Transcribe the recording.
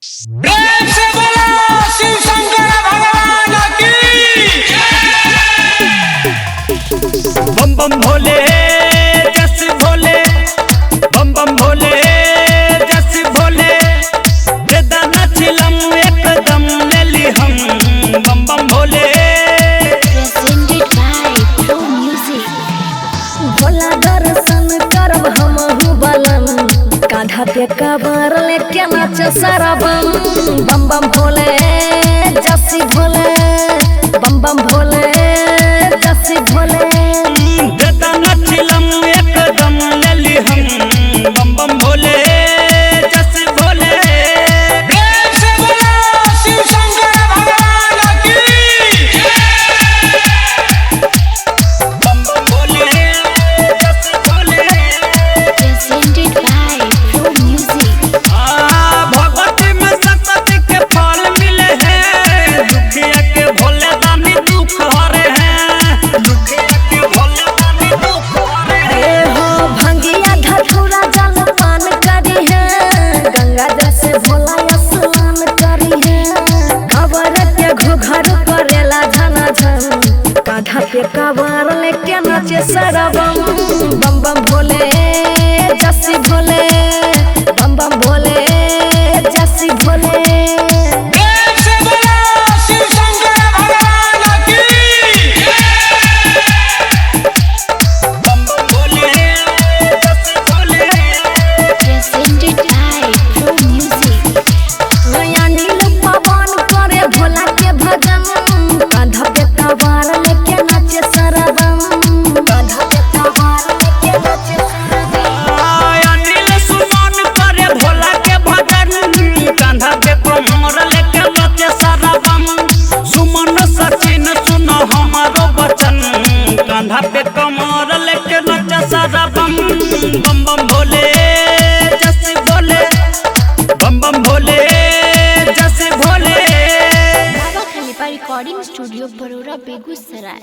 प्रेम से बोलो शिव शंकर भगवान की। बम बम भोले जस भोले, बम बम भोले जस भोले, बेदाना चिलम एकदम ले ली हम। बम बम Bhole presented by Flow Music। Bhola दर्शन करब हमहु बलम, कांधा पे कबर लेके नाच सारा बम। बम बम भोले जसी भोले, बम बम भोले जसी भोले। बेदाना चिलम एकदम ले ली हम। बम बम भोले जस भोले। प्रेम से बोलो शिव शंकर भगवान की। बम बम भोले जस Bhole. presented by Flow Music। Bhagwati में सकती के फल मिले हैं, दुखिया के भोले दानी दुख हरे हैं। दुखिया के भोले दानी दुख हरे हैं। ए हो भंगिया धतूरा जल पान करी है, गंगा जैसे भोला स्नान करी है। कबर के घुघर करेला झना झन, कांधा पे कबर लेके नाचे सरबम। बम बम भोले जसी भोले, बम बम भोले जसी भोले। प्रेम से बोलो शिव शंकर भगवान की। बम बम भोले जस Bhole. presented by Flow Music। नया नील पवन करे भोला के भजन, कांधा पे कबर लेके नाचे सरबम। कांधा पे कबर लेके नाचे सरबम। अनिल सुमन करे भोला के भजन, कांधा पे कमर लेके नाचे सारा बम। सुमन सचिन सुनो हमारो वचन, कांधा पे कमर लेके नाचे सारा बम। बम बम भोले जस भोले, बम बम भोले जस भोले। बाबा खलीफा रिकॉर्डिंग स्टूडियो बड़ौरा बेगूसराय।